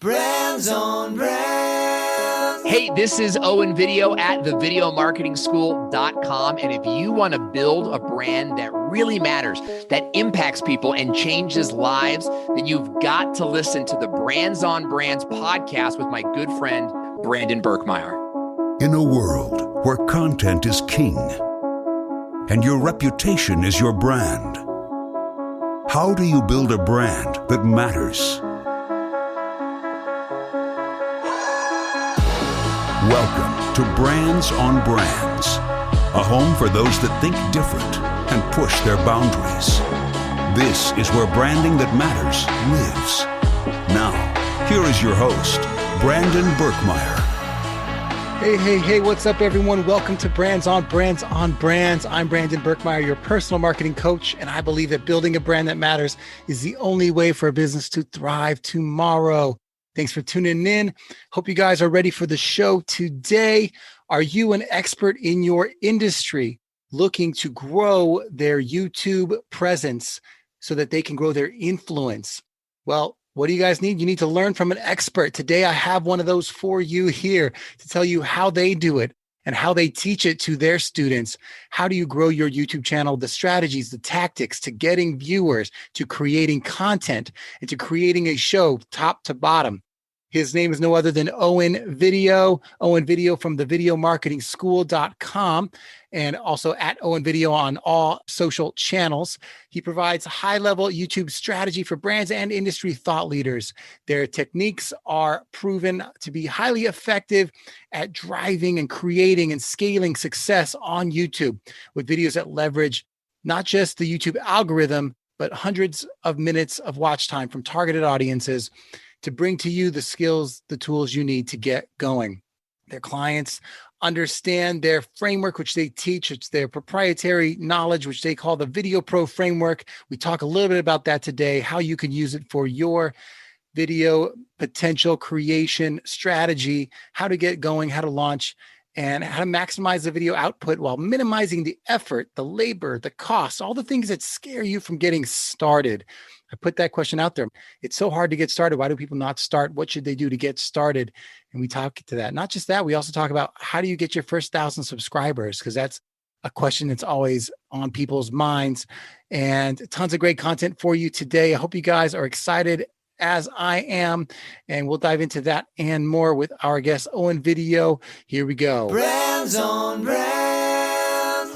Brands on Brands. Hey, this is Owen Video at thevideomarketingschool.com. And if you want to build a brand that really matters, that impacts people and changes lives, then you've got to listen to the Brands on Brands podcast with my good friend, Brandon Birkmeyer. In a world where content is king and your reputation is your brand, how do you build a brand that matters? Welcome to Brands on Brands, a home for those that think different and push their boundaries. This is where branding that matters lives. Now, here is your host, Brandon Birkmeyer. Hey, what's up, everyone? Welcome to Brands on Brands on Brands. I'm Brandon Birkmeyer, your personal marketing coach, and I believe that building a brand that matters is the only way for a business to thrive tomorrow. Thanks for tuning in. Hope you guys are ready for the show today. Are you an expert in your industry looking to grow their YouTube presence so that they can grow their influence? Well, what do you guys need? You need to learn from an expert. Today, I have one of those for you here to tell you how they do it and how they teach it to their students. How do you grow your YouTube channel? The strategies, the tactics to getting viewers, to creating content, and to creating a show top to bottom. His name is no other than Owen Video from thevideomarketingschool.com, and also at Owen Video on all social channels. He provides high-level YouTube strategy for brands and industry thought leaders. Their techniques are proven to be highly effective at driving and creating and scaling success on YouTube with videos that leverage not just the YouTube algorithm, but hundreds of minutes of watch time from targeted audiences to bring to you the skills, the tools you need to get going. Their clients understand their framework, which they teach. It's their proprietary knowledge, which they call the Video Pro framework. We talk a little bit about that today, how you can use it for your video potential creation strategy, how to get going, how to launch, and how to maximize the video output while minimizing the effort, the labor, the costs, all the things that scare you from getting started. I put that question out there. It's so hard to get started. Why do people not start? What should they do to get started? And we talk to that. Not just that, we also talk about how do you get your first 1,000 subscribers? Because that's a question that's always on people's minds. And tons of great content for you today. I hope you guys are excited as I am. And we'll dive into that and more with our guest, Owen Video. Here we go. Brands on Brands.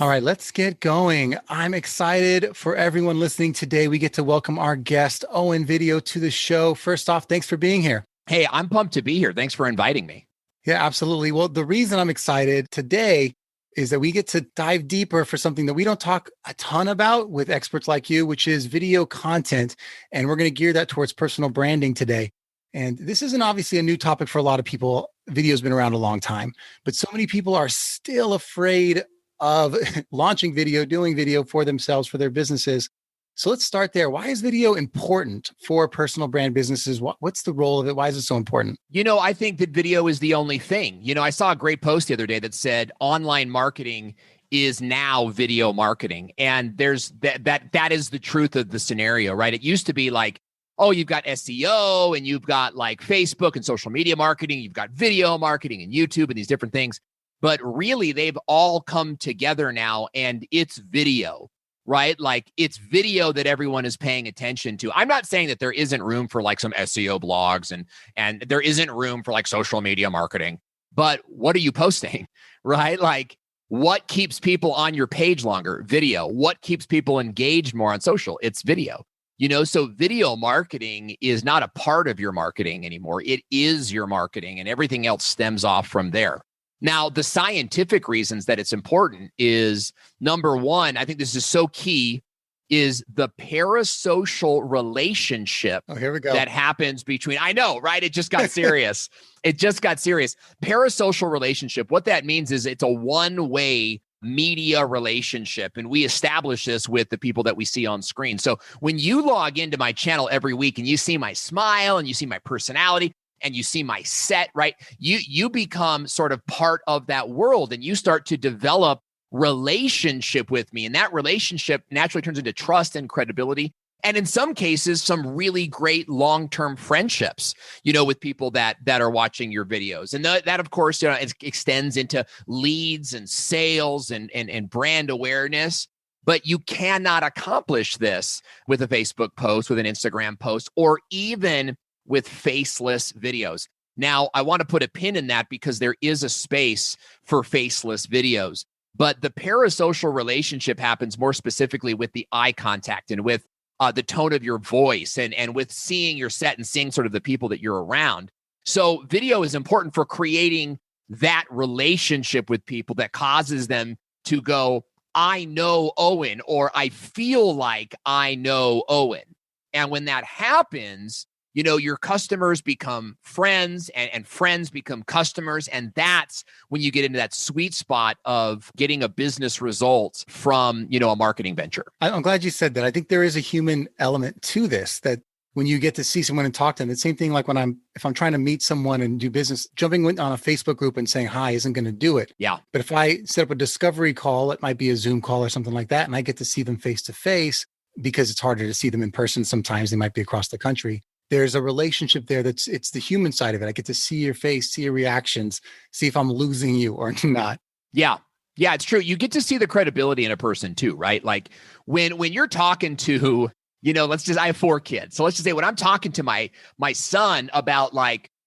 All right, let's get going. I'm excited for everyone listening today. We get to welcome our guest, Owen Video, to the show. First off, thanks for being here. Hey, I'm pumped to be here. Thanks for inviting me. Yeah, absolutely. Well, the reason I'm excited today is that we get to dive deeper for something that we don't talk a ton about with experts like you, which is video content. And we're going to gear that towards personal branding today. And this isn't obviously a new topic for a lot of people. Video's been around a long time, but so many people are still afraid of launching video, doing video for themselves, for their businesses. So let's start there. Why is video important for personal brand businesses? What's the role of it? Why is it so important? You know, I think that video is the only thing. You know, I saw a great post the other day that said online marketing is now video marketing. And there's that is the truth of the scenario, right? It used to be like, oh, you've got SEO and you've got like Facebook and social media marketing. You've got video marketing and YouTube and these different things. But really, they've all come together now, and it's video, right? Like, it's video that everyone is paying attention to. I'm not saying that there isn't room for like some SEO blogs and there isn't room for like social media marketing, but what are you posting, right? Like, what keeps people on your page longer? Video. What keeps people engaged more on social? It's video. You know, so video marketing is not a part of your marketing anymore. It is your marketing, and everything else stems off from there. Now, the scientific reasons that it's important is, number one, I think this is so key, is the parasocial relationship that happens between, I know, right? It just got serious. Parasocial relationship. What that means is it's a one-way media relationship. And we establish this with the people that we see on screen. So when you log into my channel every week and you see my smile and you see my personality, and you see my set, right? You become sort of part of that world, and you start to develop relationship with me. And that relationship naturally turns into trust and credibility. And in some cases, some really great long-term friendships, with people that are watching your videos. And that of course, it extends into leads and sales and brand awareness. But you cannot accomplish this with a Facebook post, with an Instagram post, or even with faceless videos. Now, I want to put a pin in that because there is a space for faceless videos. But the parasocial relationship happens more specifically with the eye contact and with the tone of your voice and with seeing your set and seeing sort of the people that you're around. So video is important for creating that relationship with people that causes them to go, I know Owen, or I feel like I know Owen. And when that happens, your customers become friends and friends become customers. And that's when you get into that sweet spot of getting a business result from, a marketing venture. I'm glad you said that. I think there is a human element to this, that when you get to see someone and talk to them, the same thing like if I'm trying to meet someone and do business, jumping on a Facebook group and saying hi isn't going to do it. Yeah. But if I set up a discovery call, it might be a Zoom call or something like that, and I get to see them face to face because it's harder to see them in person. Sometimes they might be across the country. There's a relationship there it's the human side of it. I get to see your face, see your reactions, see if I'm losing you or not. Yeah. Yeah, it's true. You get to see the credibility in a person too, right? Like when you're talking to, I have 4 kids. So let's just say when I'm talking to my son about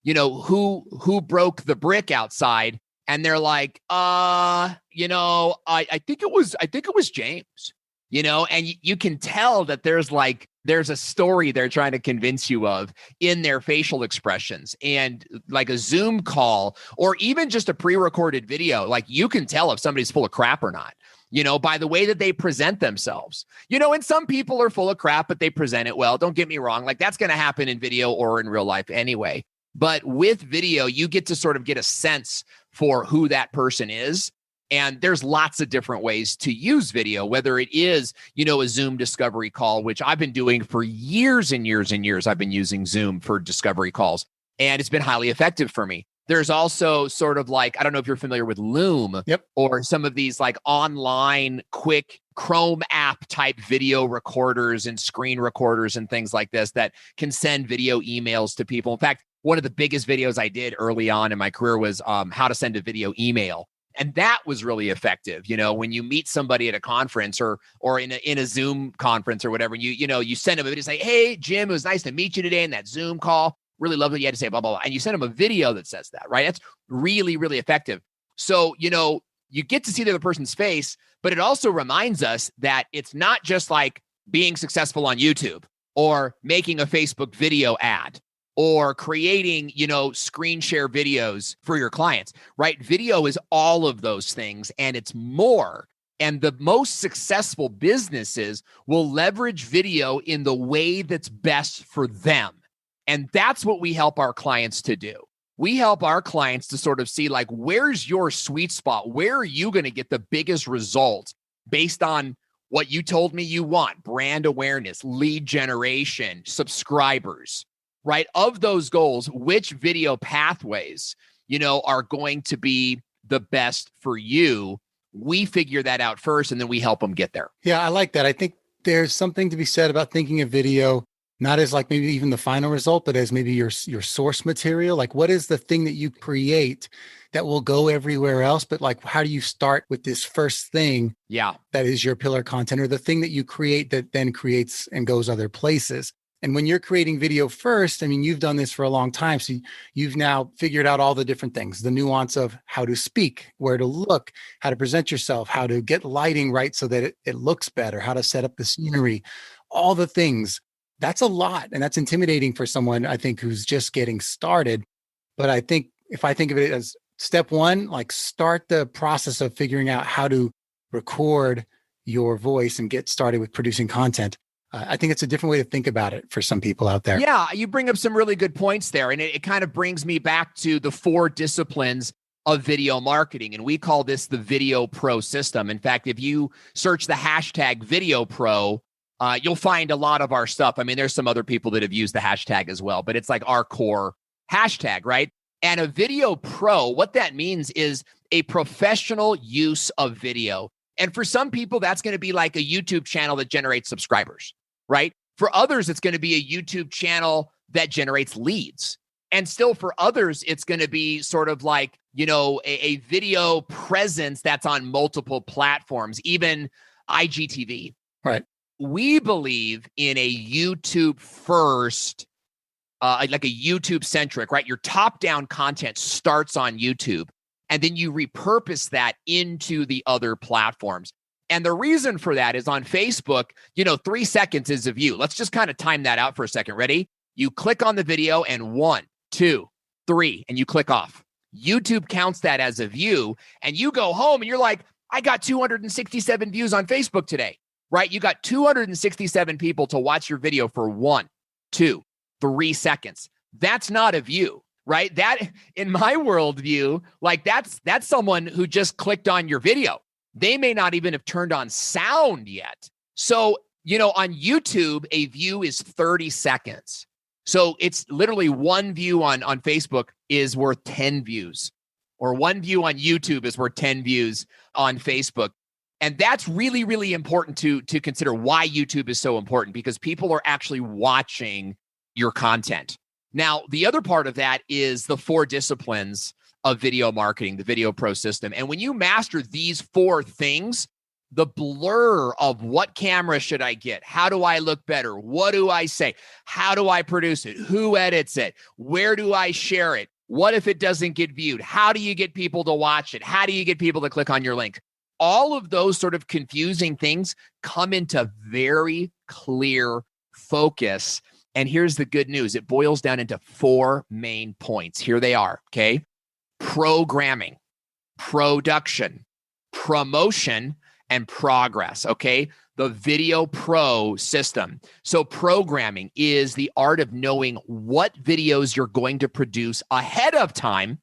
who broke the brick outside, and they're like, I think it was James, and you can tell that there's a story they're trying to convince you of in their facial expressions. And like a Zoom call or even just a pre-recorded video, like you can tell if somebody's full of crap or not, by the way that they present themselves, and some people are full of crap, but they present it well. Don't get me wrong. Like that's going to happen in video or in real life anyway. But with video, you get to sort of get a sense for who that person is. And there's lots of different ways to use video, whether it is, a Zoom discovery call, which I've been doing for years and years and years. I've been using Zoom for discovery calls, and it's been highly effective for me. There's also sort of I don't know if you're familiar with Loom. Yep. Or some of these online quick Chrome app type video recorders and screen recorders and things like this that can send video emails to people. In fact, one of the biggest videos I did early on in my career was how to send a video email. And that was really effective. When you meet somebody at a conference or in a Zoom conference or whatever, you send them a video, say, hey, Jim, it was nice to meet you today in that Zoom call. Really love what you had to say, blah, blah, blah. And you send them a video that says that, right? That's really, really effective. So, you get to see the other person's face, but it also reminds us that it's not just like being successful on YouTube or making a Facebook video ad or creating, screen share videos for your clients, right? Video is all of those things, and it's more. And the most successful businesses will leverage video in the way that's best for them. And that's what we help our clients to do. We help our clients to sort of see where's your sweet spot? Where are you going to get the biggest results based on what you told me you want? Brand awareness, lead generation, subscribers. Right? Of those goals, which video pathways, are going to be the best for you? We figure that out first, and then we help them get there. Yeah, I like that. I think there's something to be said about thinking of video, not as maybe even the final result, but as maybe your source material. What is the thing that you create that will go everywhere else? But how do you start with this first thing? Yeah. That is your pillar content, or the thing that you create that then creates and goes other places. And when you're creating video first, you've done this for a long time. So you've now figured out all the different things, the nuance of how to speak, where to look, how to present yourself, how to get lighting right so that it looks better, how to set up the scenery, all the things. That's a lot. And that's intimidating for someone, I think, who's just getting started. But I think if I think of it as step one, start the process of figuring out how to record your voice and get started with producing content. I think it's a different way to think about it for some people out there. Yeah, you bring up some really good points there. And it kind of brings me back to the 4 disciplines of video marketing. And we call this the Video Pro system. In fact, if you search the hashtag Video Pro, you'll find a lot of our stuff. There's some other people that have used the hashtag as well, but it's our core hashtag, right? And a Video Pro, what that means is a professional use of video. And for some people, that's going to be like a YouTube channel that generates subscribers. Right? For others, it's going to be a YouTube channel that generates leads. And still for others, it's going to be sort of like, a video presence that's on multiple platforms, even IGTV. Right. We believe in a YouTube first, like a YouTube centric, right? Your top down content starts on YouTube, and then you repurpose that into the other platforms. And the reason for that is on Facebook, 3 seconds is a view. Let's just kind of time that out for a second. Ready? You click on the video and 1, 2, 3, and you click off. YouTube counts that as a view, and you go home and you're like, I got 267 views on Facebook today, right? You got 267 people to watch your video for 1, 2, 3 seconds. That's not a view, right? That, in my worldview, like that's someone who just clicked on your video. They may not even have turned on sound yet. So, on YouTube, a view is 30 seconds. So it's literally one view on Facebook is worth 10 views, or one view on YouTube is worth 10 views on Facebook. And that's really, really important to consider why YouTube is so important, because people are actually watching your content. Now, the other part of that is the 4 disciplines of video marketing, the Video Pro system. And when you master these 4 things, the blur of what camera should I get? How do I look better? What do I say? How do I produce it? Who edits it? Where do I share it? What if it doesn't get viewed? How do you get people to watch it? How do you get people to click on your link? All of those sort of confusing things come into very clear focus. And here's the good news. It boils down into 4 main points. Here they are, okay? Programming, production, promotion, and progress, okay? The Video Pro system. So programming is the art of knowing what videos you're going to produce ahead of time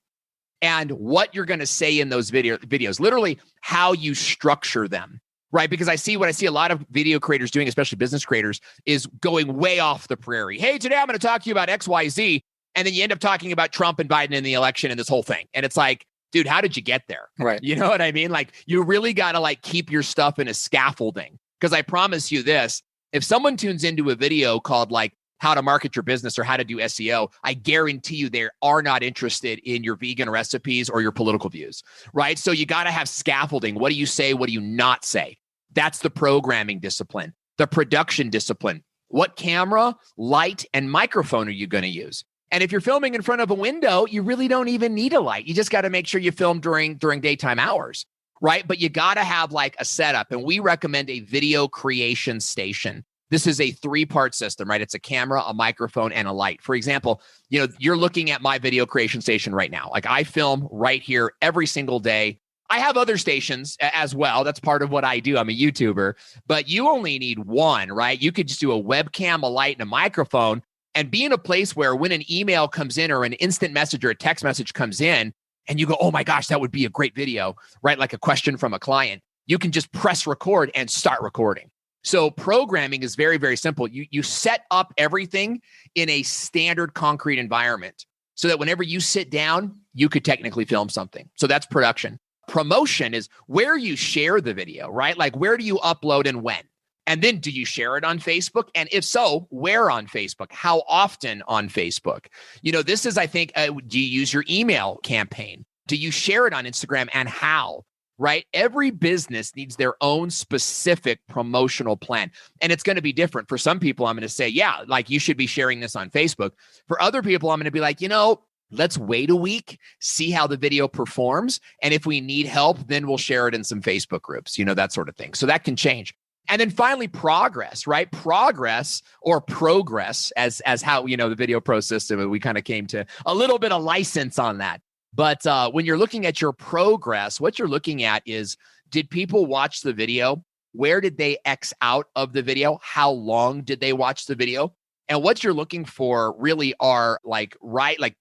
and what you're going to say in those videos, literally how you structure them, right? Because what I see a lot of video creators doing, especially business creators, is going way off the prairie. Hey, today I'm going to talk to you about XYZ. And then you end up talking about Trump and Biden in the election and this whole thing. And it's like, dude, how did you get there? Right. You know what I mean? Like, you really got to keep your stuff in a scaffolding. Because I promise you this, if someone tunes into a video called how to market your business or how to do SEO, I guarantee you they are not interested in your vegan recipes or your political views, right? So you got to have scaffolding. What do you say? What do you not say? That's the programming discipline. The production discipline. What camera, light, and microphone are you going to use? And if you're filming in front of a window, you really don't even need a light. You just got to make sure you film during daytime hours, right? But you got to have a setup. And we recommend a video creation station. This is a 3-part system, right? It's a camera, a microphone, and a light. For example, you're looking at my video creation station right now. I film right here every single day. I have other stations as well. That's part of what I do. I'm a YouTuber, but you only need one, right? You could just do a webcam, a light, and a microphone, and be in a place where when an email comes in or an instant message or a text message comes in and you go, oh my gosh, that would be a great video, right? Like a question from a client, you can just press record and start recording. So programming is very, very simple. You set up everything in a standard concrete environment so that whenever you sit down, you could technically film something. So that's production. Promotion is where you share the video, right? Like, where do you upload and when? And then do you share it on Facebook? And if so, where on Facebook? How often on Facebook? This is, I think, do you use your email campaign? Do you share it on Instagram, and how? Right? Every business needs their own specific promotional plan. And it's going to be different. For some people, I'm going to say, yeah, you should be sharing this on Facebook. For other people, I'm going to be like, let's wait a week, see how the video performs. And if we need help, then we'll share it in some Facebook groups, that sort of thing. So that can change. And then finally, progress, right? Progress or progress as how, the Video Pro system, we kind of came to a little bit of license on that. But when you're looking at your progress, what you're looking at is, did people watch the video? Where did they X out of the video? How long did they watch the video? And what you're looking for really are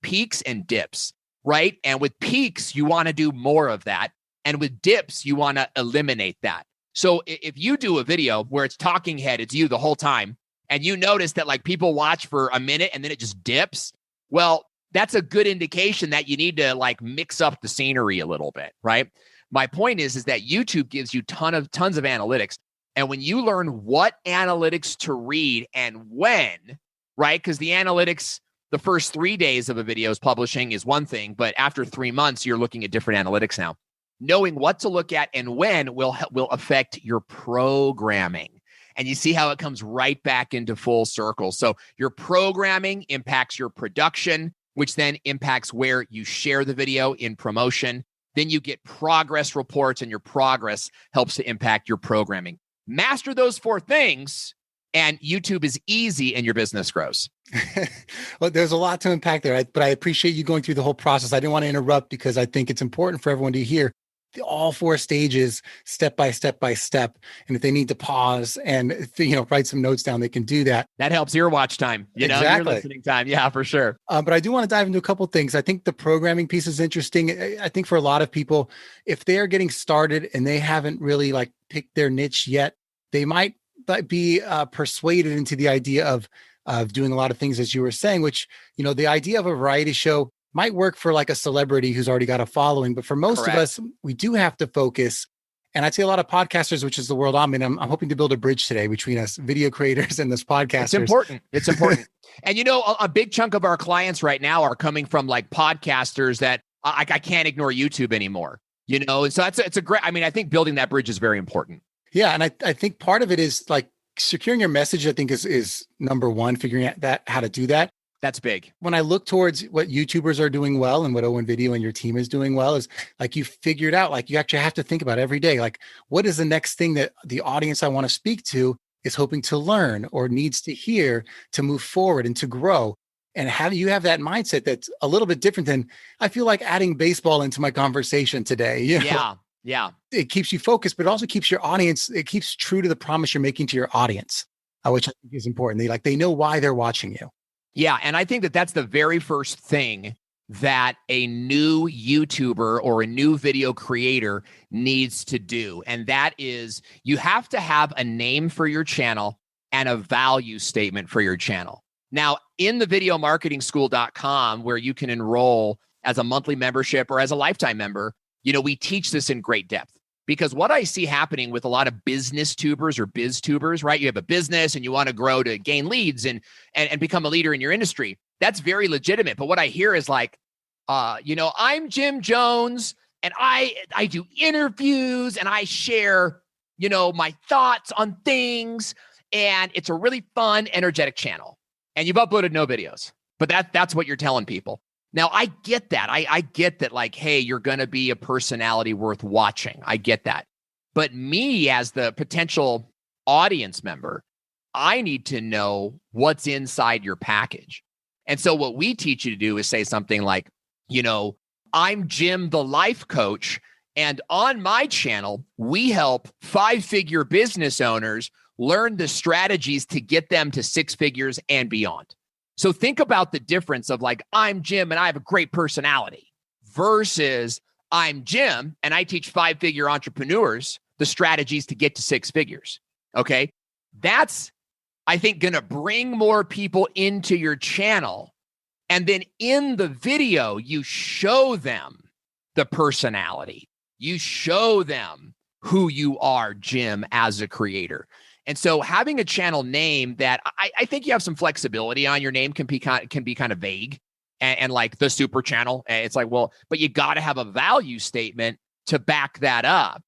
peaks and dips, right? And with peaks, you want to do more of that. And with dips, you want to eliminate that. So if you do a video where it's talking head, it's you the whole time, and you notice that people watch for a minute and then it just dips, well, that's a good indication that you need to mix up the scenery a little bit, right? My point is that YouTube gives you tons of analytics. And when you learn what analytics to read and when, right? Because the analytics, the first 3 days of a video's publishing is one thing, but after 3 months, you're looking at different analytics now. Knowing what to look at and when will affect your programming. And you see how it comes right back into full circle. So your programming impacts your production, which then impacts where you share the video in promotion. Then you get progress reports, and your progress helps to impact your programming. Master those 4 things, and YouTube is easy and your business grows. Well, there's a lot to unpack there, but I appreciate you going through the whole process. I didn't want to interrupt because I think it's important for everyone to hear all 4 stages, step by step by step. And if they need to pause and write some notes down, they can do that. That helps your watch time, your listening time. Yeah, for sure. But I do want to dive into a couple of things. I think the programming piece is interesting. I think for a lot of people, if they are getting started and they haven't really picked their niche yet, they might be persuaded into the idea of doing a lot of things, as you were saying, which, the idea of a variety show might work for a celebrity who's already got a following. But for most of us, we do have to focus. And I'd say a lot of podcasters, which is the world I'm in, I'm hoping to build a bridge today between us video creators and this podcasters. It's important. It's important. And, a big chunk of our clients right now are coming from podcasters that I can't ignore YouTube anymore, and so it's a great, I think building that bridge is very important. Yeah. And I think part of it is securing your message, I think is number one, figuring out how to do that. That's big. When I look towards what YouTubers are doing well and what Owen Video and your team is doing well is you figured out, you actually have to think about every day, what is the next thing that the audience I want to speak to is hoping to learn or needs to hear to move forward and to grow. And have that mindset that's a little bit different than, I feel like adding baseball into my conversation today. Yeah. It keeps you focused, but it also keeps your audience, it keeps true to the promise you're making to your audience, which I think is important. They know why they're watching you. Yeah. And I think that that's the very first thing that a new YouTuber or a new video creator needs to do. And that is, you have to have a name for your channel and a value statement for your channel. Now, in the videomarketingschool.com, where you can enroll as a monthly membership or as a lifetime member, we teach this in great depth. Because what I see happening with a lot of business tubers or Biztubers, right? You have a business and you want to grow to gain leads and become a leader in your industry. That's very legitimate. But what I hear is I'm Jim Jones and I do interviews and I share, my thoughts on things. And it's a really fun, energetic channel. And you've uploaded no videos. But that's what you're telling people. Now, I get that. I get that, hey, you're going to be a personality worth watching. I get that. But me, as the potential audience member, I need to know what's inside your package. And so what we teach you to do is say something like, I'm Jim, the life coach. And on my channel, we help 5-figure business owners learn the strategies to get them to 6 figures and beyond. So think about the difference of I'm Jim and I have a great personality versus I'm Jim and I teach 5-figure entrepreneurs the strategies to get to 6 figures. Okay. That's, I think, going to bring more people into your channel. And then in the video, you show them the personality. You show them who you are, Jim, as a creator. And so having a channel name that I think you have some flexibility on your name can be kind of vague and like the super channel. It's but you got to have a value statement to back that up.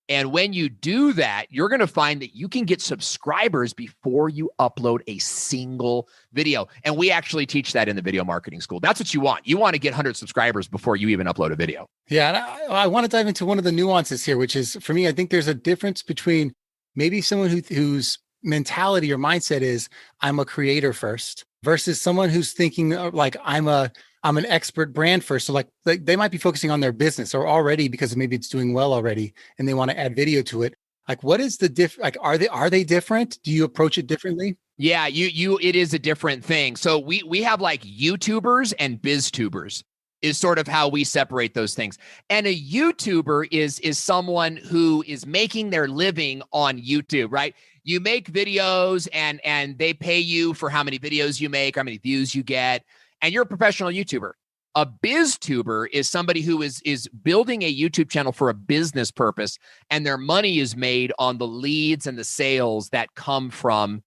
And when you do that, you're going to find that you can get subscribers before you upload a single video. And we actually teach that in the video marketing school. That's what you want. You want to get 100 subscribers before you even upload a video. Yeah. And I want to dive into one of the nuances here, which is, for me, I think there's a difference between maybe someone whose mentality or mindset is I'm a creator first versus someone who's thinking I'm an expert brand first. So they might be focusing on their business or already because maybe it's doing well already and they want to add video to it. What is the are they different? Do you approach it differently? Yeah, it is a different thing. So we have YouTubers and Biztubers is sort of how we separate those things. And a YouTuber is someone who is making their living on YouTube, right? You make videos and they pay you for how many videos you make, how many views you get, and you're a professional YouTuber. A BizTuber is somebody who is building a YouTube channel for a business purpose, and their money is made on the leads and the sales that come from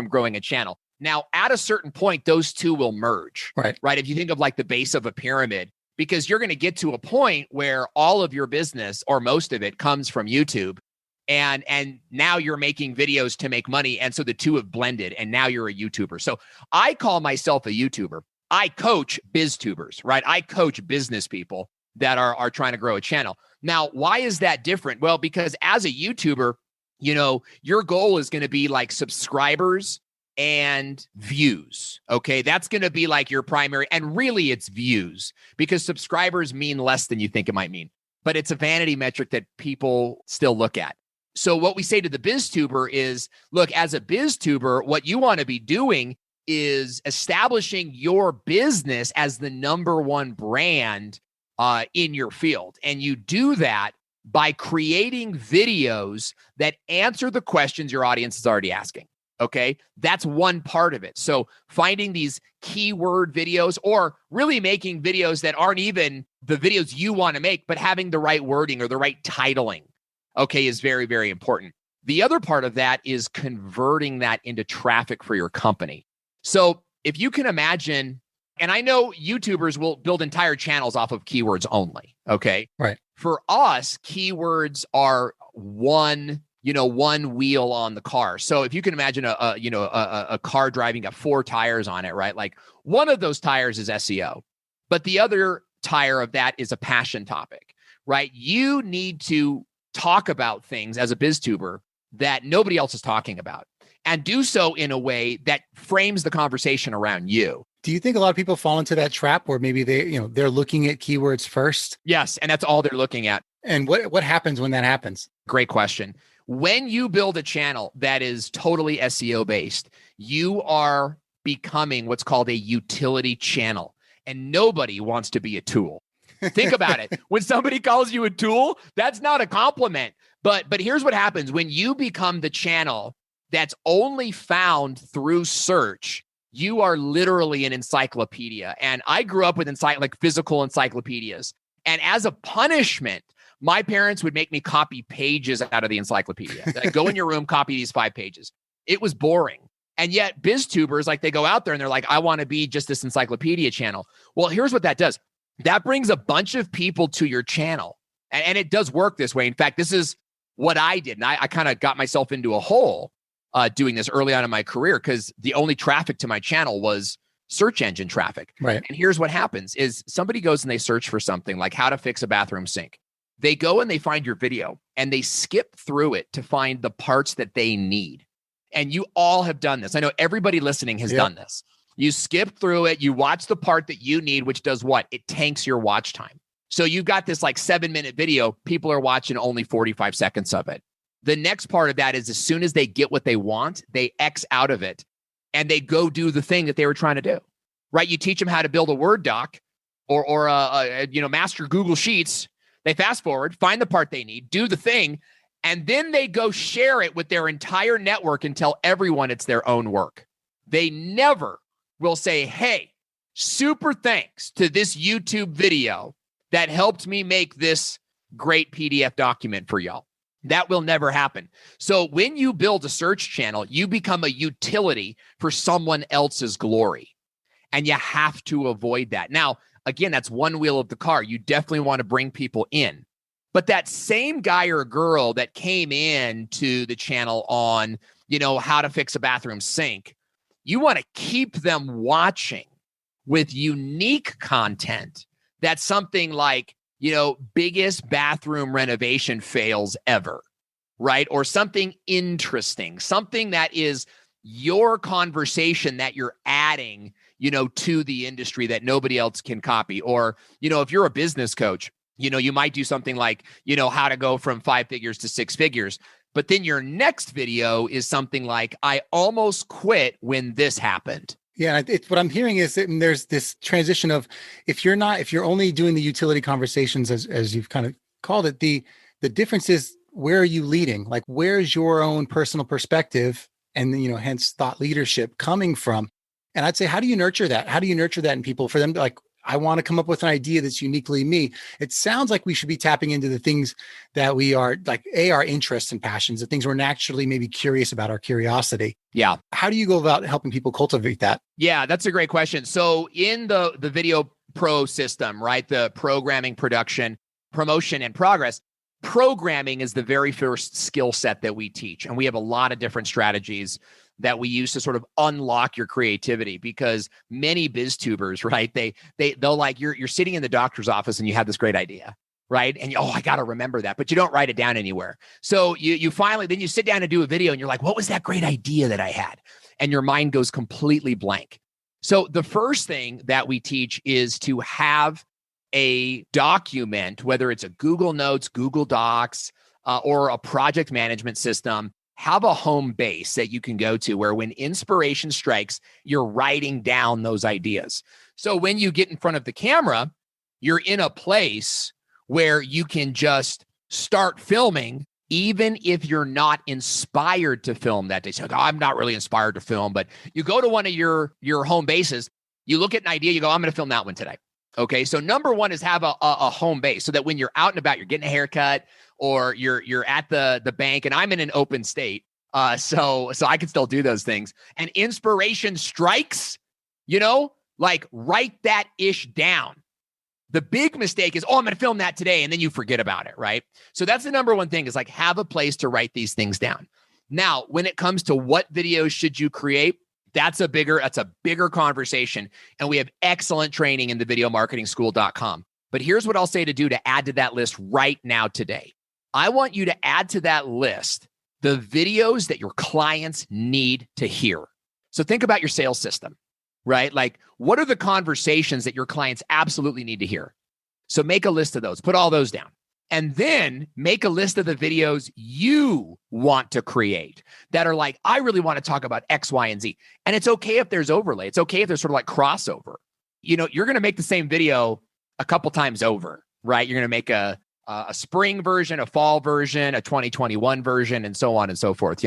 growing a channel. Now, at a certain point, those two will merge, right? If you think of like the base of a pyramid, because you're going to get to a point where all of your business or most of it comes from YouTube, and now you're making videos to make money, and so the two have blended, and now you're a YouTuber. So I call myself a YouTuber. I coach BizTubers, right? I coach business people that are trying to grow a channel. Now, why is that different? Well, because as a YouTuber, your goal is going to be like subscribers and views. Okay. That's going to be like your primary, and really it's views, because subscribers mean less than you think it might mean, but it's a vanity metric that people still look at. So what we say to the BizTuber is, look, as a BizTuber, what you want to be doing is establishing your business as the number one brand in your field. And you do that by creating videos that answer the questions your audience is already asking. Okay, that's one part of it. So finding these keyword videos, or really making videos that aren't even the videos you want to make, but having the right wording or the right titling, okay, is very, very important. The other part of that is converting that into traffic for your company. So if you can imagine, and I know YouTubers will build entire channels off of keywords only, okay? Right. For us, keywords are one wheel on the car. So if you can imagine a car driving, got 4 tires on it, right? Like one of those tires is SEO, but the other tire of that is a passion topic, right? You need to talk about things as a BizTuber that nobody else is talking about, and do so in a way that frames the conversation around you. Do you think a lot of people fall into that trap where maybe they're looking at keywords first? Yes, and that's all they're looking at. And what happens when that happens? Great question. When you build a channel that is totally SEO based, you are becoming what's called a utility channel, and nobody wants to be a tool. Think about it. When somebody calls you a tool, that's not a compliment. But here's what happens when you become the channel that's only found through search. You are literally an encyclopedia. And I grew up with physical encyclopedias. And as a punishment, my parents would make me copy pages out of the encyclopedia. Like, go in your room, copy these 5 pages. It was boring. And yet BizTubers, they go out there and they're like, I want to be just this encyclopedia channel. Well, here's what that does. That brings a bunch of people to your channel. And it does work this way. In fact, this is what I did. And I kind of got myself into a hole doing this early on in my career, because the only traffic to my channel was search engine traffic. Right. And here's what happens is somebody goes and they search for something like how to fix a bathroom sink. They go and they find your video and they skip through it to find the parts that they need. And you all have done this. I know everybody listening has done this. You skip through it. You watch the part that you need, which does what? It tanks your watch time. So you've got this 7-minute video. People are watching only 45 seconds of it. The next part of that is as soon as they get what they want, they X out of it and they go do the thing that they were trying to do, right? You teach them how to build a Word doc or master Google Sheets. They fast forward, find the part they need, do the thing, and then they go share it with their entire network and tell everyone it's their own work. They never will say, hey, super thanks to this YouTube video that helped me make this great PDF document for y'all. That will never happen. So when you build a search channel, you become a utility for someone else's glory. And you have to avoid that. Now, again, that's one wheel of the car. You definitely want to bring people in. But that same guy or girl that came in to the channel on, how to fix a bathroom sink, you want to keep them watching with unique content. That's something like, biggest bathroom renovation fails ever, right? Or something interesting, something that is your conversation that you're adding, to the industry that nobody else can copy. Or, if you're a business coach, you might do something like, how to go from 5 figures to 6 figures. But then your next video is something like, I almost quit when this happened. Yeah, what I'm hearing is that there's this transition of if you're only doing the utility conversations as you've kind of called it, the difference is where are you leading? Like, where's your own personal perspective and hence thought leadership coming from? And I'd say, how do you nurture that? How do you nurture that in people for them to I want to come up with an idea that's uniquely me. It sounds like we should be tapping into the things that we are like, our interests and passions, the things we're naturally maybe curious about, our curiosity. Yeah. How do you go about helping people cultivate that? Yeah, that's a great question. So in the Video Pro system, right, the programming, production, promotion, and progress, programming is the very first skill set that we teach. And we have a lot of different strategies that we use to sort of unlock your creativity, because many Biztubers, right, they'll like, you're sitting in the doctor's office and you have this great idea, right? And I got to remember that, but you don't write it down anywhere. So you finally, then you sit down and do a video and you're like, what was that great idea that I had? And your mind goes completely blank. So the first thing that we teach is to have a document, whether it's a Google Notes, Google Docs, or a project management system. Have a home base that you can go to where when inspiration strikes, you're writing down those ideas. So when you get in front of the camera, you're in a place where you can just start filming, even if you're not inspired to film that day. So I'm not really inspired to film, but you go to one of your home bases, you look at an idea, you go, I'm going to film that one today. Okay, so number one is have a home base so that when you're out and about, you're getting a haircut or you're at the bank, and I'm in an open state, so I can still do those things. And inspiration strikes, like write that ish down. The big mistake is, I'm going to film that today, and then you forget about it, right? So that's the number one thing, is like have a place to write these things down. Now, when it comes to what videos should you create, that's a bigger conversation. And we have excellent training in the videomarketingschool.com. But here's what I'll say to do to add to that list right now today. I want you to add to that list the videos that your clients need to hear. So think about your sales system, right? Like, what are the conversations that your clients absolutely need to hear? So make a list of those, put all those down. And then make a list of the videos you want to create that are like, I really want to talk about X, Y, and Z. And it's okay if there's overlay. It's okay if there's sort of like crossover. You're going to make the same video a couple times over, right? You're going to make a spring version, a fall version, a 2021 version, and so on and so forth,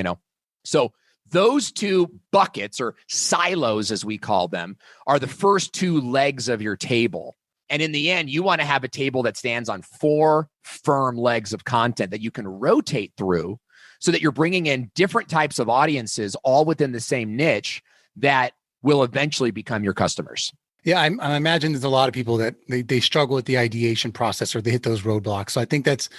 So those two buckets, or silos as we call them, are the first two legs of your table. And in the end, you want to have a table that stands on 4 firm legs of content that you can rotate through so that you're bringing in different types of audiences all within the same niche that will eventually become your customers. Yeah, I imagine there's a lot of people that they struggle with the ideation process, or they hit those roadblocks. So I think it's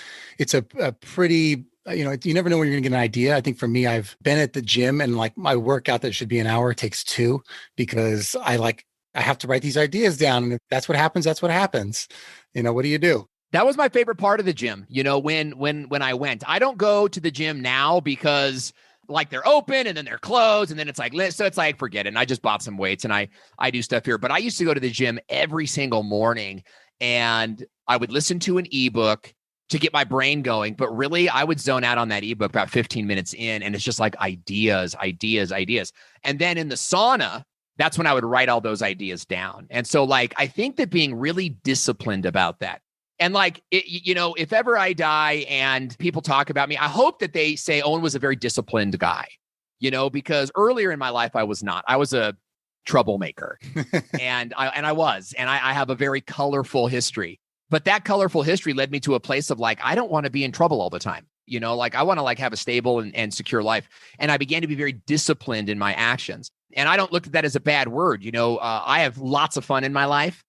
a pretty, you never know when you're going to get an idea. I think for me, I've been at the gym, and like my workout that should be an hour takes 2, because I have to write these ideas down. And if that's what happens, that's what happens. What do you do? That was my favorite part of the gym. When I went, I don't go to the gym now because like they're open and then they're closed and then it's like, so it's like, forget it. And I just bought some weights and I do stuff here, but I used to go to the gym every single morning and I would listen to an ebook to get my brain going. But really I would zone out on that ebook about 15 minutes in, and it's just like ideas. And then in the sauna, that's when I would write all those ideas down. And so like, I think that being really disciplined about that, and like, if ever I die and people talk about me, I hope that they say Owen was a very disciplined guy, because earlier in my life, I was not. I was a troublemaker and I have a very colorful history, but that colorful history led me to a place of like, I don't want to be in trouble all the time. Like I want to like have a stable and secure life. And I began to be very disciplined in my actions. And I don't look at that as a bad word. I have lots of fun in my life,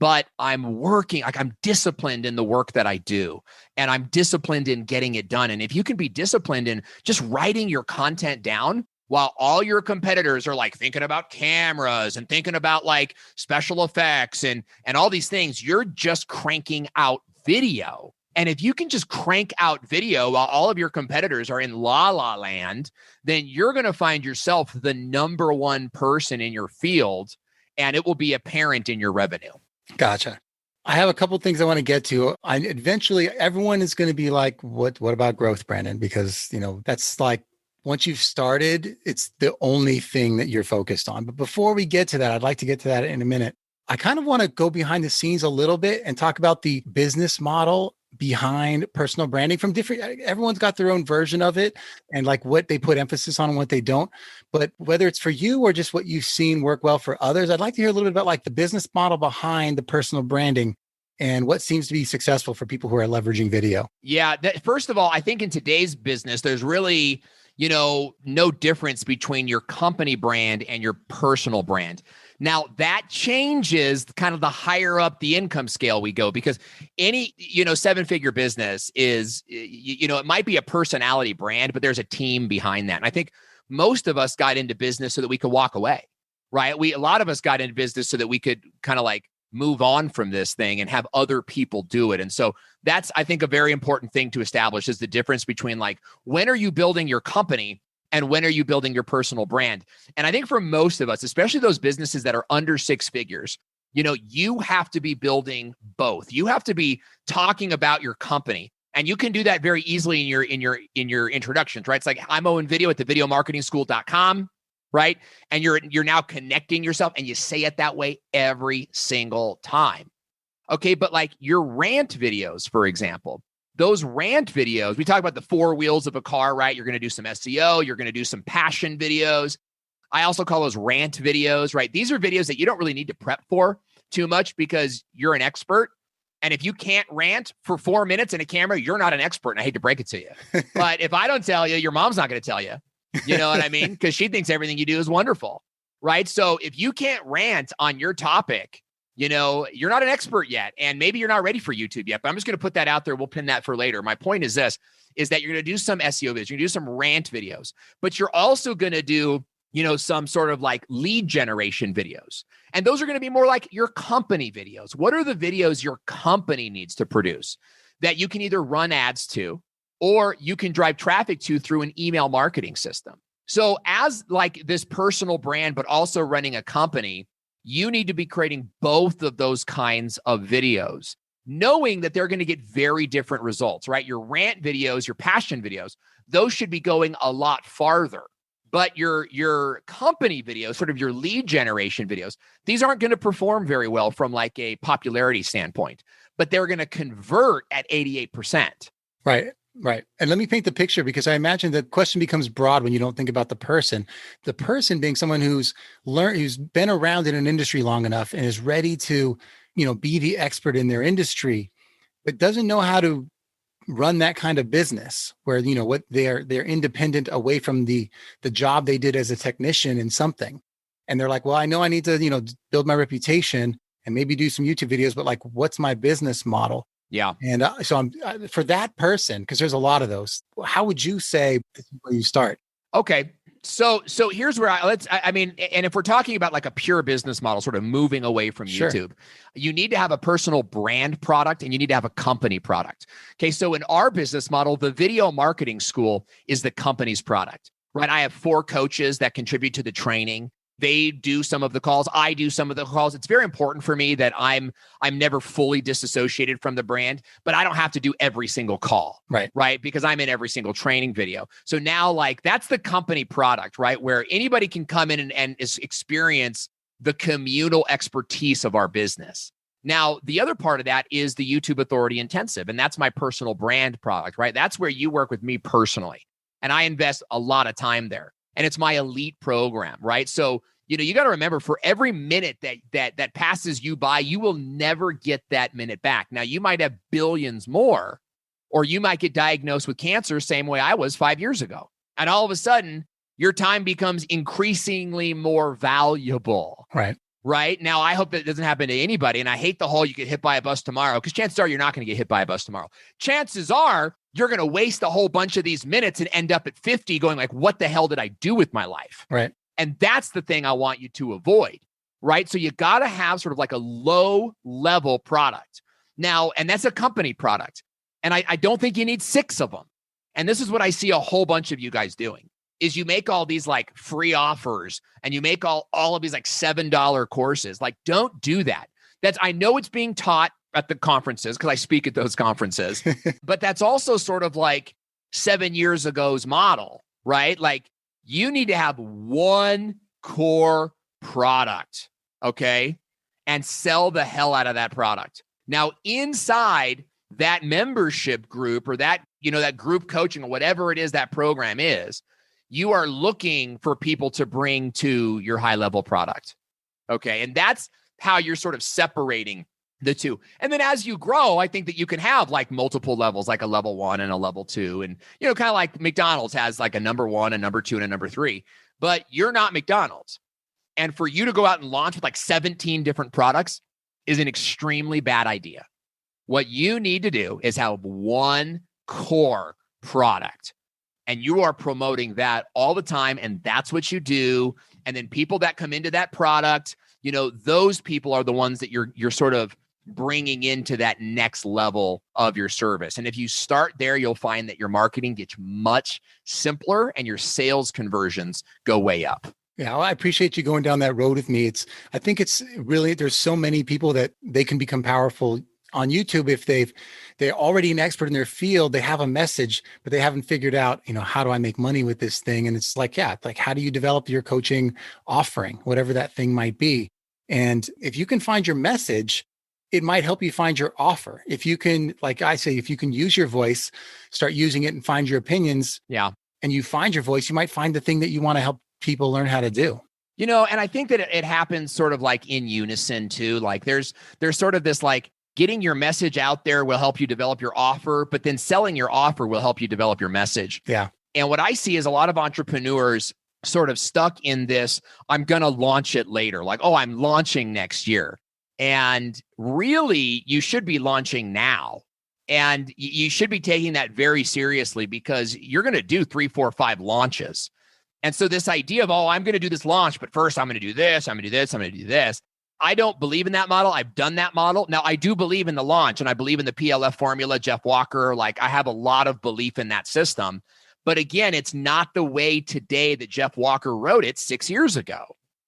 but I'm working, like I'm disciplined in the work that I do, and I'm disciplined in getting it done. And if you can be disciplined in just writing your content down while all your competitors are like thinking about cameras and thinking about like special effects and all these things, you're just cranking out video. And if you can just crank out video while all of your competitors are in la la land, then you're going to find yourself the number one person in your field, and it will be apparent in your revenue. Gotcha. I have a couple of things I want to get to. Eventually, everyone is going to be like, what about growth, Brandon? Because, that's like, once you've started, it's the only thing that you're focused on. But before we get to that, I'd like to get to that in a minute. I kind of want to go behind the scenes a little bit and talk about the business model behind personal branding from different, everyone's got their own version of it and like what they put emphasis on and what they don't. But whether it's for you or just what you've seen work well for others, I'd like to hear a little bit about like the business model behind the personal branding and what seems to be successful for people who are leveraging video. Yeah. First of all, I think in today's business, there's really, no difference between your company brand and your personal brand. Now that changes kind of the higher up the income scale we go, because any, 7-figure business is, it might be a personality brand, but there's a team behind that. And I think most of us got into business so that we could walk away, right? A lot of us got into business so that we could kind of like move on from this thing and have other people do it. And so that's, I think, a very important thing to establish is the difference between like, when are you building your company and when are you building your personal brand? And I think for most of us, especially those businesses that are under 6 figures, you have to be building both. You have to be talking about your company. And you can do that very easily in your introductions, right? It's like, I'm Owen Video at thevideomarketingschool.com. Right. And you're now connecting yourself and you say it that way every single time. Okay. But like your rant videos, for example, those rant videos, we talk about the 4 wheels of a car, right? You're going to do some SEO. You're going to do some passion videos. I also call those rant videos, right? These are videos that you don't really need to prep for too much because you're an expert. And if you can't rant for 4 minutes in a camera, you're not an expert. And I hate to break it to you. But if I don't tell you, your mom's not going to tell you. You know what I mean? Because she thinks everything you do is wonderful, right? So if you can't rant on your topic, you're not an expert yet. And maybe you're not ready for YouTube yet, but I'm just going to put that out there. We'll pin that for later. My point is this, is that you're going to do some SEO videos, you're going to do some rant videos, but you're also going to do, some sort of like lead generation videos. And those are going to be more like your company videos. What are the videos your company needs to produce that you can either run ads to, or you can drive traffic to through an email marketing system? So as like this personal brand, but also running a company, you need to be creating both of those kinds of videos, knowing that they're going to get very different results, right? Your rant videos, your passion videos, those should be going a lot farther. But your company videos, sort of your lead generation videos, these aren't going to perform very well from like a popularity standpoint, but they're going to convert at 88%. Right. Right. And let me paint the picture, because I imagine the question becomes broad when you don't think about the person being someone who's been around in an industry long enough and is ready to, be the expert in their industry, but doesn't know how to run that kind of business where, what they're independent away from the job they did as a technician in something. And they're like, well, I know I need to, build my reputation and maybe do some YouTube videos, but like, what's my business model? Yeah. And so I'm for that person, because there's a lot of those. How would you say this is where you start? Okay. So here's where and if we're talking about like a pure business model, sort of moving away from Sure. YouTube, you need to have a personal brand product and you need to have a company product. Okay. So in our business model, the Video Marketing School is the company's product, right? I have 4 coaches that contribute to the training. They do some of the calls. I do some of the calls. It's very important for me that I'm never fully disassociated from the brand, but I don't have to do every single call, right? Because I'm in every single training video. So now like that's the company product, right? Where anybody can come in and experience the communal expertise of our business. Now, the other part of that is the YouTube Authority Intensive, and that's my personal brand product, right? That's where you work with me personally, and I invest a lot of time there. And it's my elite program, right? So, you got to remember, for every minute that passes you by, you will never get that minute back. Now, you might have billions more, or you might get diagnosed with cancer, same way I was 5 years ago. And all of a sudden, your time becomes increasingly more valuable. Right? Now, I hope that doesn't happen to anybody. And I hate the whole you get hit by a bus tomorrow, because chances are you're not going to get hit by a bus tomorrow. Chances are you're going to waste a whole bunch of these minutes and end up at 50 going like, what the hell did I do with my life? Right. And that's the thing I want you to avoid, right? So you got to have sort of like a low level product now, and that's a company product. And I don't think you need 6 of them. And this is what I see a whole bunch of you guys doing, is you make all these like free offers and you make all of these like $7 courses. Like, don't do that. I know it's being taught at the conferences because I speak at those conferences, but that's also sort of like 7 years ago's model, right? Like, you need to have one core product, okay? And sell the hell out of that product. Now, inside, that membership group or that, that group coaching or whatever it is that program is, you are looking for people to bring to your high level product. Okay. And that's how you're sort of separating the two. And then as you grow, I think that you can have like multiple levels, like a level 1 and a level 2. And, kind of like McDonald's has like a number 1, a number 2, and a number 3, but you're not McDonald's. And for you to go out and launch with like 17 different products is an extremely bad idea. What you need to do is have one core product, and you are promoting that all the time. And that's what you do. And then people that come into that product, those people are the ones that you're sort of bringing into that next level of your service. And if you start there, you'll find that your marketing gets much simpler and your sales conversions go way up. Yeah, well, I appreciate you going down that road with me. I think it's really, there's so many people that they can become powerful on YouTube if they're already an expert in their field, they have a message, but they haven't figured out, how do I make money with this thing? And it's like, how do you develop your coaching offering, whatever that thing might be? And if you can find your message, it might help you find your offer. If you can, like I say, if you can use your voice, start using it and find your opinions. Yeah. And you find your voice, you might find the thing that you want to help people learn how to do. And I think that it happens sort of like in unison too. Like there's sort of this like getting your message out there will help you develop your offer, but then selling your offer will help you develop your message. Yeah. And what I see is a lot of entrepreneurs sort of stuck in this, I'm going to launch it later. Like, oh, I'm launching next year. And really, you should be launching now. And you should be taking that very seriously because you're going to do 3, 4, 5 launches. And so this idea of, I'm going to do this launch, but first I'm going to do this, I'm going to do this, I'm going to do this. I don't believe in that model. I've done that model. Now, I do believe in the launch and I believe in the PLF formula, Jeff Walker. Like I have a lot of belief in that system. But again, it's not the way today that Jeff Walker wrote it 6 years ago.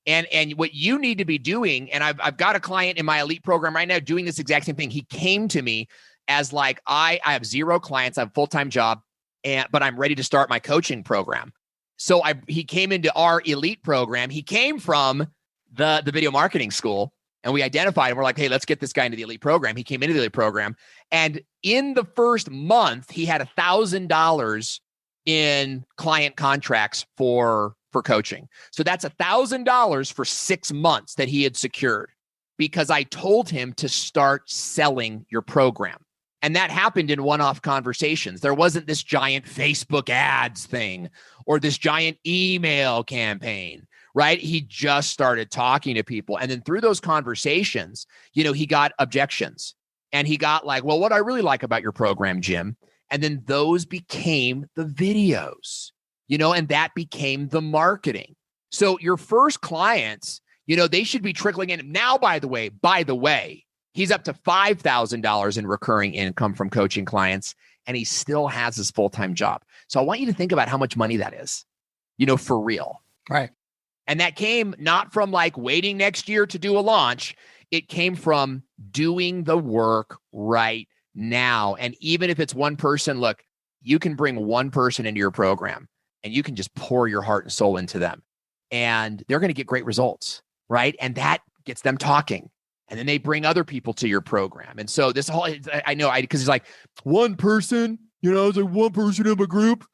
And what you need to be doing, and I've got a client in my elite program right now doing this exact same thing. He came to me as like, I have 0 clients, I have a full-time job, but I'm ready to start my coaching program. So he came into our elite program. He came from the video marketing school, and we identified him. We're like, hey, let's get this guy into the elite program. He came into the elite program, and in the first month, he had $1,000 in client contracts for coaching. So that's $1,000 for 6 months that he had secured because I told him to start selling your program. And that happened in one-off conversations. There wasn't this giant Facebook ads thing or this giant email campaign, right? He just started talking to people. And then through those conversations, he got objections. And he got like, well, what I really like about your program, Jim. And then those became the videos, and that became the marketing. So your first clients, they should be trickling in. Now, by the way, he's up to $5,000 in recurring income from coaching clients, and he still has his full-time job. So I want you to think about how much money that is, for real. Right. And that came not from like waiting next year to do a launch. It came from doing the work right now. And even if it's one person, look, you can bring one person into your program and you can just pour your heart and soul into them. And they're going to get great results, right? And that gets them talking. And then they bring other people to your program. And so this whole, I know, because it's like one person, it's like one person in my group.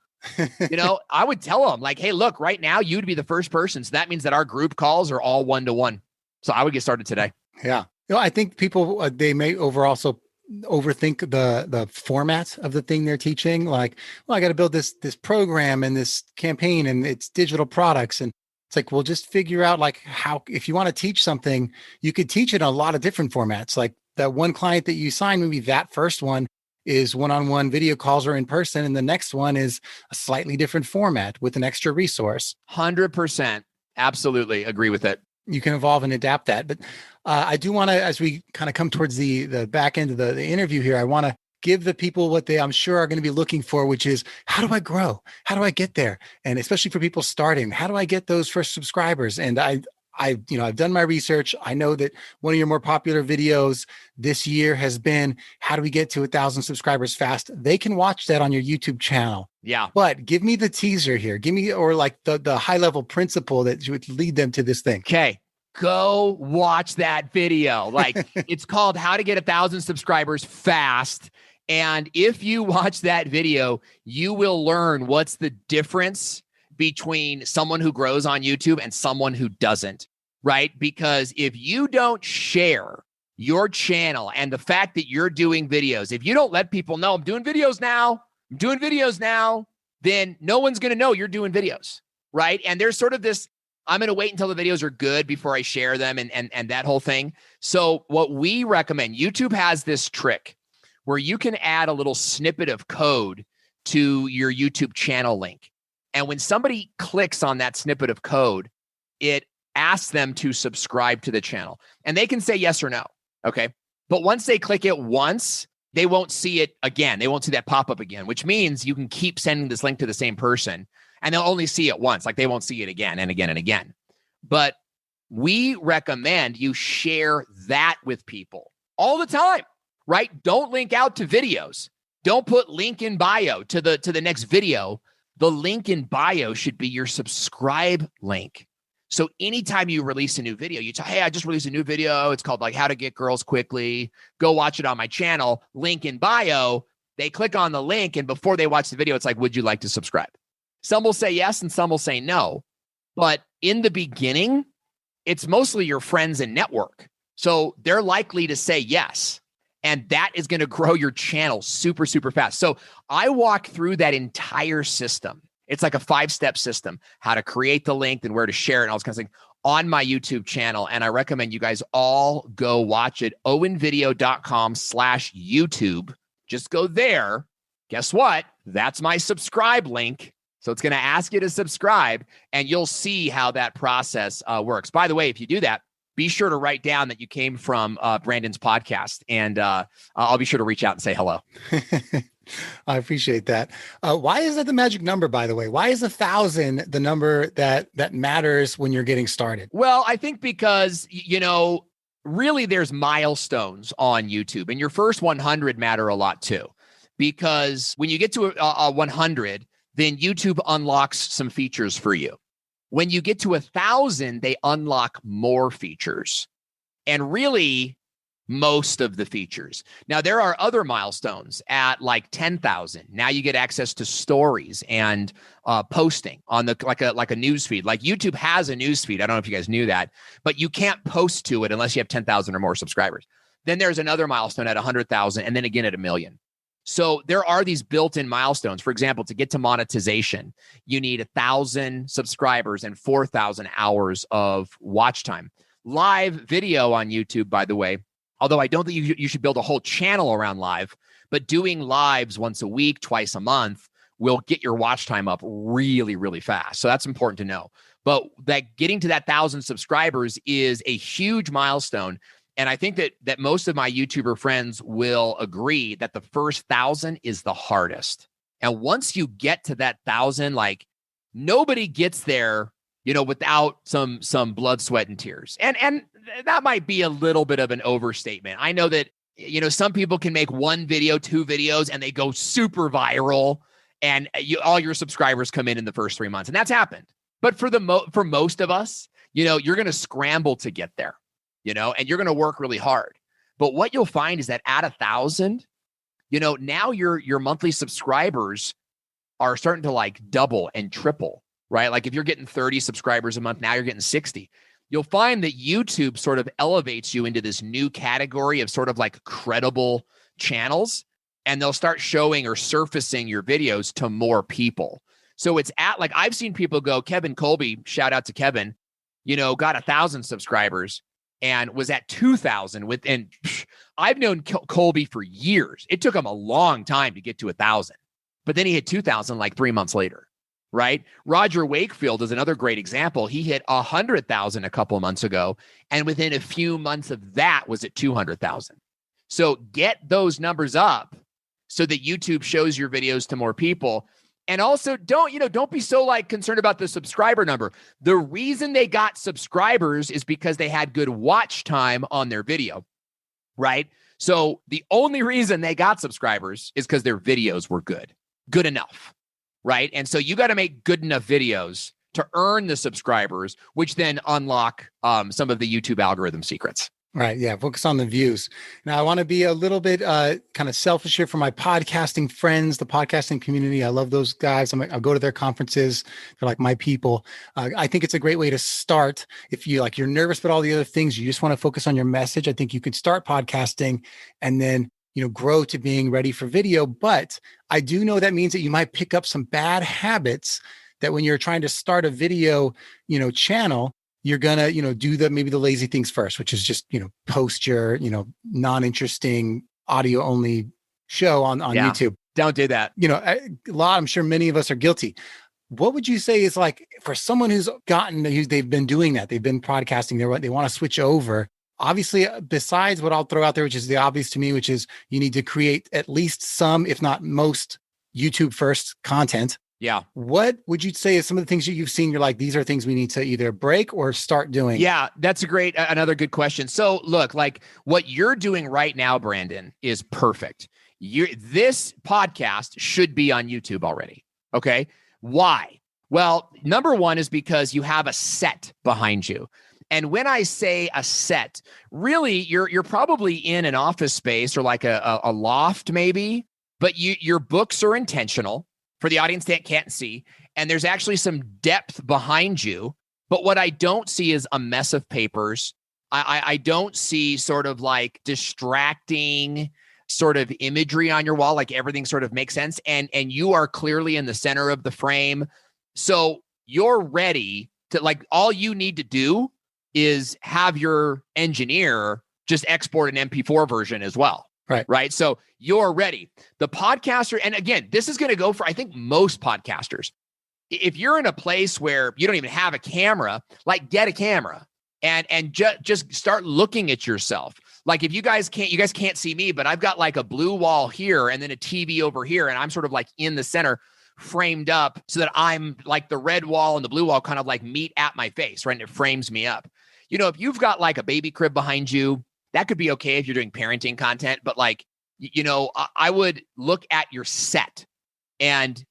I would tell them like, hey, look, right now you'd be the first person. So that means that our group calls are all 1-to-1. So I would get started today. Yeah. I think people, they may also overthink the format of the thing they're teaching. Like, well, I got to build this program and this campaign and it's digital products. And it's like, well, just figure out like how, if you want to teach something, you could teach it in a lot of different formats. Like that one client that you sign, maybe that first one is one-on-one video calls or in person. And the next one is a slightly different format with an extra resource. 100%. Absolutely agree with it. You can evolve and adapt that. But I do want to, as we kind of come towards the back end of the interview here, I want to give the people what they, I'm sure, are going to be looking for, which is, how do I grow? How do I get there? And especially for people starting, how do I get those first subscribers? And I've done my research. I know that one of your more popular videos this year has been, how do we get to 1,000 subscribers fast? They can watch that on your YouTube channel. Yeah. But give me the teaser here. Give me, or like the high level principle that would lead them to this thing. Okay. Go watch that video. Like it's called How to Get 1,000 Subscribers Fast. And if you watch that video, you will learn what's the difference between someone who grows on YouTube and someone who doesn't, right? Because if you don't share your channel and the fact that you're doing videos, if you don't let people know I'm doing videos now, then no one's going to know you're doing videos, right? And there's sort of this, I'm going to wait until the videos are good before I share them and that whole thing. So what we recommend, YouTube has this trick where you can add a little snippet of code to your YouTube channel link. And when somebody clicks on that snippet of code, it asks them to subscribe to the channel. And they can say yes or no, okay? But once they click it once, they won't see it again. They won't see that pop up again, which means you can keep sending this link to the same person and they'll only see it once. Like they won't see it again and again and again. But we recommend you share that with people all the time, right? Don't link out to videos. Don't put link in bio to the next video. The link in bio should be your subscribe link. So anytime you release a new video, you tell, hey, I just released a new video. It's called like How to Get Girls Quickly. Go watch it on my channel. Link in bio. They click on the link, and before they watch the video, it's like, would you like to subscribe? Some will say yes, and some will say no. But in the beginning, it's mostly your friends and network. So they're likely to say yes. And that is going to grow your channel super, super fast. So I walk through that entire system. It's like a 5-step system, how to create the link and where to share it and all this kind of thing on my YouTube channel. And I recommend you guys all go watch it. owenvideo.com/YouTube. Just go there. Guess what? That's my subscribe link. So it's going to ask you to subscribe and you'll see how that process works. By the way, if you do that, be sure to write down that you came from Brandon's podcast, and I'll be sure to reach out and say hello. I appreciate that. Why is that the magic number, by the way? Why is 1,000 the number that matters when you're getting started? Well, I think because, really there's milestones on YouTube, and your first 100 matter a lot too, because when you get to a 100, then YouTube unlocks some features for you. When you get to 1,000, they unlock more features, and really most of the features. Now, there are other milestones at like 10,000. Now you get access to stories and posting on the like a news feed. Like YouTube has a news feed. I don't know if you guys knew that, but you can't post to it unless you have 10,000 or more subscribers. Then there's another milestone at 100,000, and then again at 1 million. So there are these built-in milestones. For example, to get to monetization, you need 1,000 subscribers and 4,000 hours of watch time. Live video on YouTube, by the way, although I don't think you should build a whole channel around live, but doing lives once a week, twice a month will get your watch time up really, really fast. So that's important to know. But that getting to that 1,000 subscribers is a huge milestone. And I think that most of my YouTuber friends will agree that the first 1,000 is the hardest. And once you get to that 1,000, like nobody gets there, without some blood, sweat, and tears. And that might be a little bit of an overstatement. I know that, some people can make 1 video, 2 videos, and they go super viral, and all your subscribers come in the first 3 months. And that's happened. But for most of us, you're going to scramble to get there. And you're going to work really hard. But what you'll find is that at 1,000, now your monthly subscribers are starting to like double and triple, right? Like if you're getting 30 subscribers a month, now you're getting 60. You'll find that YouTube sort of elevates you into this new category of sort of like credible channels, and they'll start showing or surfacing your videos to more people. So it's at like, I've seen people go, Kevin Colby, shout out to Kevin, got 1,000 subscribers and was at 2,000 and I've known Colby for years. It took him a long time to get to 1,000, but then he hit 2,000 like 3 months later, right? Roger Wakefield is another great example. He hit 100,000 a couple of months ago, and within a few months of that was at 200,000. So get those numbers up so that YouTube shows your videos to more people. And also don't be so like concerned about the subscriber number. The reason they got subscribers is because they had good watch time on their video, right? So the only reason they got subscribers is because their videos were good enough, right? And so you got to make good enough videos to earn the subscribers, which then unlock some of the YouTube algorithm secrets. Right. Yeah. Focus on the views. Now, I want to be a little bit kind of selfish here for my podcasting friends, the podcasting community. I love those guys. I'll go to their conferences. They're like my people. I think it's a great way to start. If you like, you're nervous about all the other things, you just want to focus on your message. I think you could start podcasting and then, grow to being ready for video. But I do know that means that you might pick up some bad habits that when you're trying to start a video, channel, you're gonna, do maybe the lazy things first, which is just, post your, non-interesting audio only show on YouTube. Don't do that. I'm sure many of us are guilty. What would you say is like for someone they've been doing that, they've been podcasting, they want to switch over. Obviously, besides what I'll throw out there, which is the obvious to me, which is you need to create at least some, if not most, YouTube first content. Yeah. What would you say is some of the things that you've seen? You're like, these are things we need to either break or start doing. Yeah, that's another good question. So look, like what you're doing right now, Brandon, is perfect. This podcast should be on YouTube already. Okay. Why? Well, number one is because you have a set behind you. And when I say a set, really, you're probably in an office space or like a loft maybe, but your books are intentional. For the audience that can't see, and there's actually some depth behind you. But what I don't see is a mess of papers. I don't see sort of like distracting sort of imagery on your wall, like everything sort of makes sense. And you are clearly in the center of the frame. So you're ready to, like, all you need to do is have your engineer just export an MP4 version as well. Right. So you're ready. The podcaster, and again, this is going to go for, I think, most podcasters. If you're in a place where you don't even have a camera, like get a camera and just start looking at yourself. Like if you guys can't see me, but I've got like a blue wall here and then a TV over here. And I'm sort of like in the center framed up so that I'm like the red wall and the blue wall kind of like meet at my face, right? And it frames me up. If you've got like a baby crib behind you, that could be okay if you're doing parenting content, but like, I would look at your set and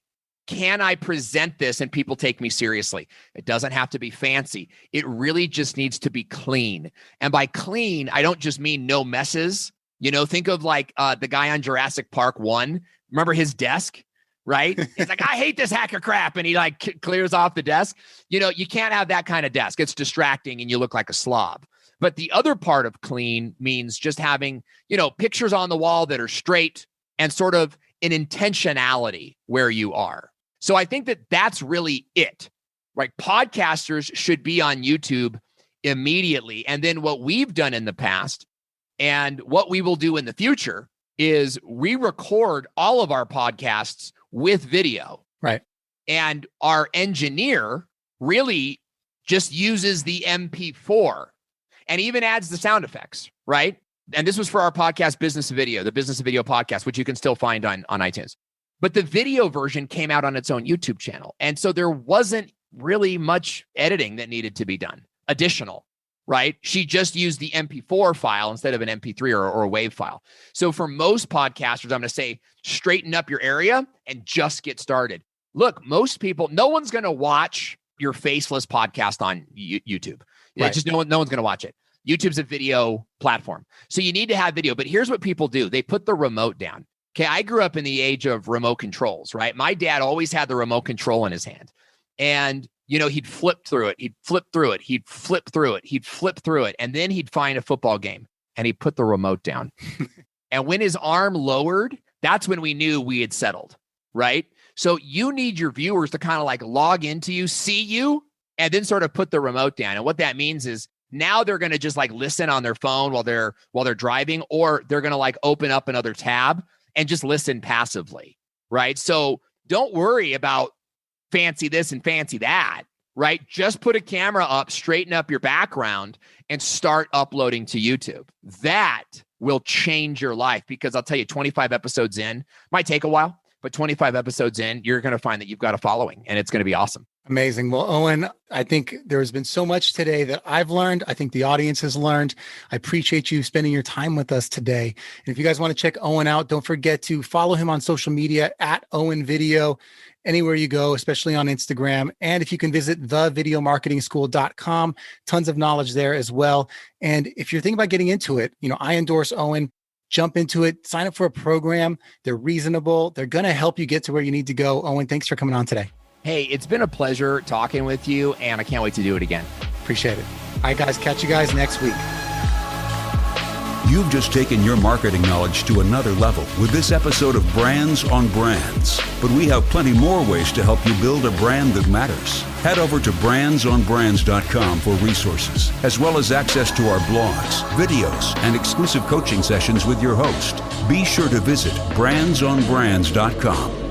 can I present this and people take me seriously? It doesn't have to be fancy. It really just needs to be clean. And by clean, I don't just mean no messes. Think of like the guy on Jurassic Park 1. Remember his desk, right? He's like, I hate this hacker crap. And he like clears off the desk. You can't have that kind of desk. It's distracting and you look like a slob. But the other part of clean means just having, pictures on the wall that are straight and sort of an intentionality where you are. So I think that that's really it, right? Podcasters should be on YouTube immediately. And then what we've done in the past and what we will do in the future is we record all of our podcasts with video. Right. And our engineer really just uses the MP4 and even adds the sound effects, right? And this was for our podcast, Business of Video, the Business of Video podcast, which you can still find on iTunes. But the video version came out on its own YouTube channel. And so there wasn't really much editing that needed to be done, additional, right? She just used the MP4 file instead of an MP3 or a WAV file. So for most podcasters, I'm going to say, straighten up your area and just get started. Look, most people, no one's going to watch your faceless podcast on YouTube. Right. Just no one's going to watch it. YouTube's a video platform. So you need to have video. But here's what people do. They put the remote down. Okay, I grew up in the age of remote controls, right? My dad always had the remote control in his hand. And, he'd flip through it. He'd flip through it. He'd flip through it. He'd flip through it. And then he'd find a football game and he'd put the remote down. And when his arm lowered, that's when we knew we had settled, right? So you need your viewers to kind of like log into you, see you, and then sort of put the remote down. And what that means is now they're going to just like listen on their phone while they're driving, or they're going to like open up another tab and just listen passively, right? So don't worry about fancy this and fancy that, right? Just put a camera up, straighten up your background, and start uploading to YouTube. That will change your life, because I'll tell you, 25 episodes in, might take a while, but 25 episodes in, you're going to find that you've got a following, and it's going to be awesome. Amazing. Well, Owen, I think there has been so much today that I've learned. I think the audience has learned. I appreciate you spending your time with us today. And if you guys want to check Owen out, don't forget to follow him on social media at Owen Video. anywhere you go, especially on Instagram. And if you can visit thevideomarketingschool.com, tons of knowledge there as well. And if you're thinking about getting into it, I endorse Owen. Jump into it, sign up for a program. They're reasonable. They're going to help you get to where you need to go. Owen, thanks for coming on today. Hey, it's been a pleasure talking with you, and I can't wait to do it again. Appreciate it. All right, guys, catch you guys next week. You've just taken your marketing knowledge to another level with this episode of Brands on Brands. But we have plenty more ways to help you build a brand that matters. Head over to brandsonbrands.com for resources, as well as access to our blogs, videos, and exclusive coaching sessions with your host. Be sure to visit brandsonbrands.com.